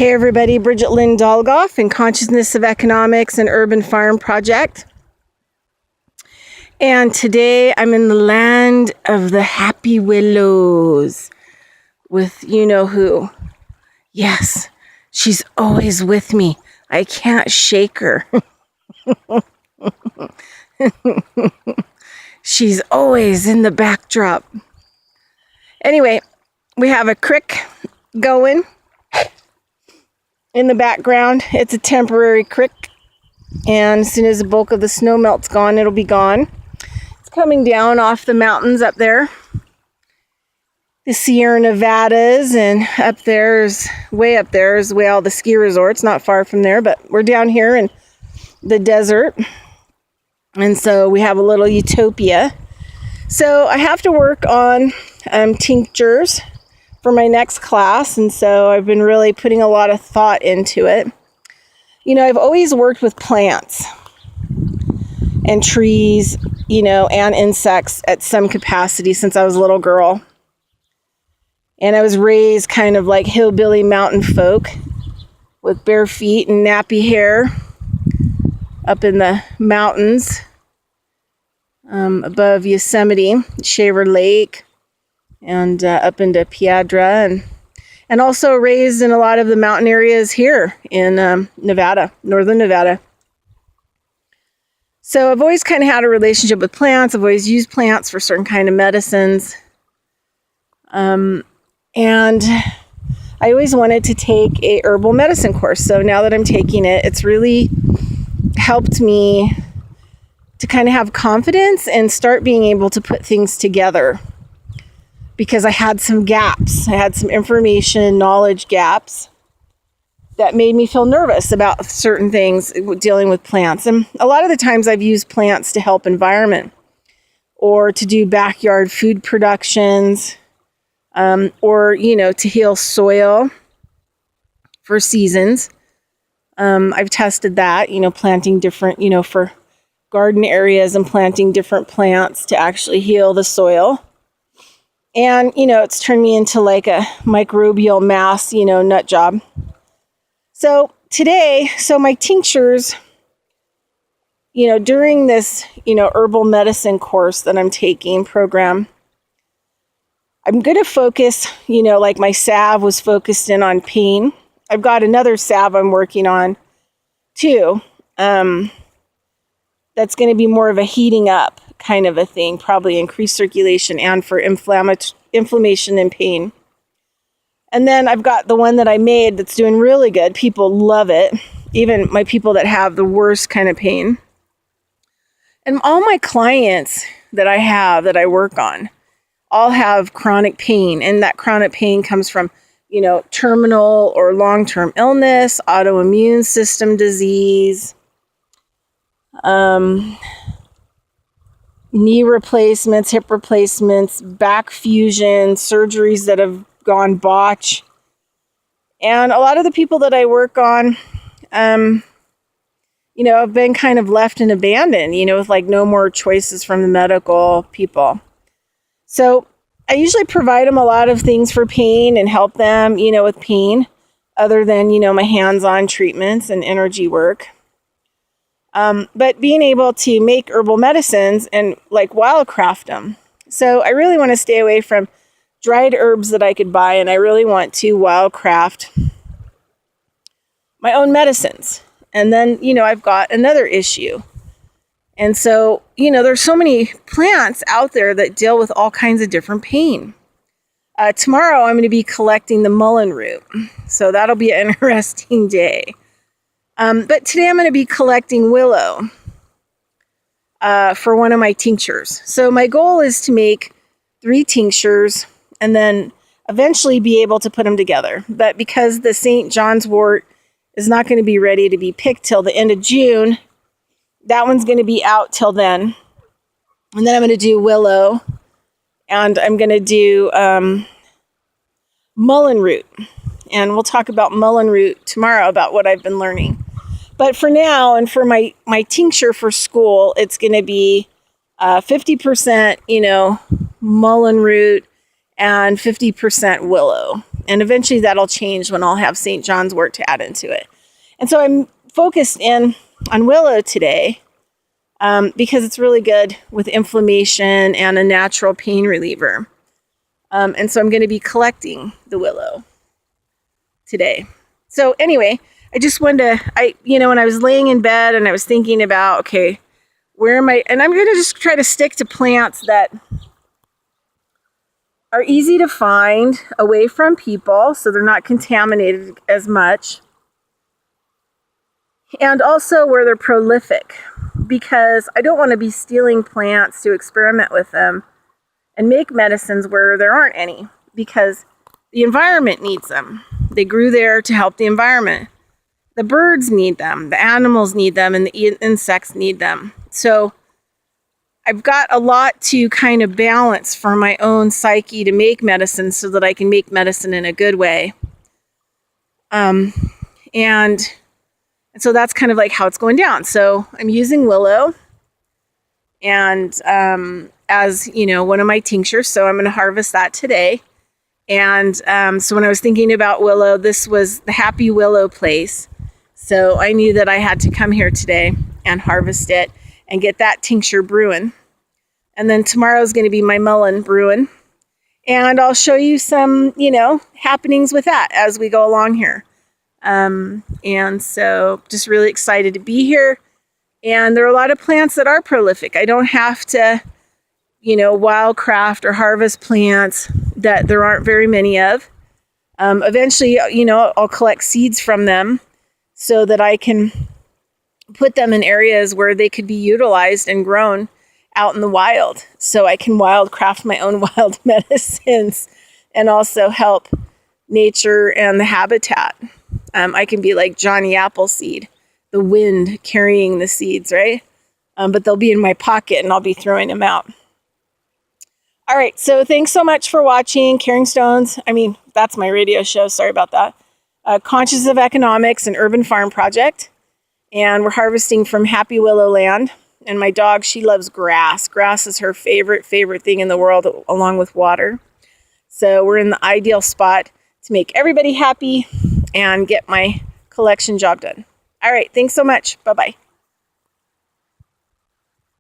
Hey everybody, Bridget Lynn Dolgoff in Consciousness of Economics and Urban Farm Project. And today I'm in the land of the happy willows with you-know-who. Yes, she's always with me. I can't shake her. She's always in the backdrop. Anyway, we have a creek going in the background. It's a temporary creek, and as soon as the bulk of the snow melt's gone, it'll be gone. It's coming down off the mountains up there, the Sierra Nevadas, and way up there is where all the ski resorts, not far from there, but we're down here in the desert, and so we have a little utopia. So I have to work on tinctures for my next class, and so I've been really putting a lot of thought into it. I've always worked with plants and trees, and insects at some capacity since I was a little girl. And I was raised kind of like hillbilly mountain folk with bare feet and nappy hair up in the mountains above Yosemite, Shaver Lake, and up into Piedra, and also raised in a lot of the mountain areas here in Nevada, northern Nevada. So I've always kind of had a relationship with plants. I've always used plants for certain kind of medicines. And I always wanted to take a herbal medicine course. So now that I'm taking it, it's really helped me to kind of have confidence and start being able to put things together. Because I had some gaps. I had some information, knowledge gaps that made me feel nervous about certain things dealing with plants. And a lot of the times I've used plants to help environment or to do backyard food productions, or, to heal soil for seasons. I've tested that, planting different, for garden areas and planting different plants to actually heal the soil. And, it's turned me into like a microbial mass, nut job. So today, my tinctures, during this, herbal medicine course that I'm taking program, I'm going to focus, like my salve was focused in on pain. I've got another salve I'm working on too. That's going to be more of a heating up kind of a thing, probably increased circulation and for inflammation and pain. And then I've got the one that I made that's doing really good. People love it, even my people that have the worst kind of pain. And all my clients that I have that I work on all have chronic pain, and that chronic pain comes from, terminal or long-term illness, autoimmune system disease, knee replacements, hip replacements, back fusion, surgeries that have gone botch. And a lot of the people that I work on, have been kind of left and abandoned, with like no more choices from the medical people. So I usually provide them a lot of things for pain and help them, with pain, other than, my hands-on treatments and energy work. But being able to make herbal medicines and like wildcraft them. So I really want to stay away from dried herbs that I could buy, and I really want to wildcraft my own medicines. And then, I've got another issue. And so, there's so many plants out there that deal with all kinds of different pain. Tomorrow I'm going to be collecting the mullein root. So that'll be an interesting day. But today I'm going to be collecting willow for one of my tinctures. So my goal is to make 3 tinctures and then eventually be able to put them together. But because the St. John's wort is not going to be ready to be picked till the end of June, that one's going to be out till then. And then I'm going to do willow, and I'm going to do mullein root. And we'll talk about mullein root tomorrow, about what I've been learning. But for now, and for my tincture for school, it's going to be 50%, mullein root and 50% willow. And eventually that'll change when I'll have St. John's wort to add into it. And so I'm focused in on willow today because it's really good with inflammation and a natural pain reliever. And so I'm going to be collecting the willow today. So anyway, I just wanted to, when I was laying in bed and I was thinking about, okay, where am I? And I'm going to just try to stick to plants that are easy to find away from people, so they're not contaminated as much. And also where they're prolific, because I don't want to be stealing plants to experiment with them and make medicines where there aren't any, because the environment needs them. They grew there to help the environment. The birds need them, the animals need them, and the insects need them. So I've got a lot to kind of balance for my own psyche to make medicine so that I can make medicine in a good way. And so that's kind of like how it's going down. So I'm using willow and as, one of my tinctures. So I'm going to harvest that today. And so when I was thinking about willow, this was the Happy Willow place. So I knew that I had to come here today and harvest it and get that tincture brewing. And then tomorrow's going to be my mullein brewing. And I'll show you some, happenings with that as we go along here. And so just really excited to be here. And there are a lot of plants that are prolific. I don't have to, wildcraft or harvest plants that there aren't very many of. Eventually, I'll collect seeds from them so that I can put them in areas where they could be utilized and grown out in the wild. So I can wildcraft my own wild medicines and also help nature and the habitat. I can be like Johnny Appleseed, the wind carrying the seeds, right? But they'll be in my pocket and I'll be throwing them out. All right, so thanks so much for watching Caring Stones. That's my radio show. Sorry about that. Conscious of Economics, an urban farm project. And we're harvesting from Happy Willow land. And my dog, she loves grass. Grass is her favorite thing in the world, along with water. So we're in the ideal spot to make everybody happy and get my collection job done. All right, thanks so much. Bye-bye.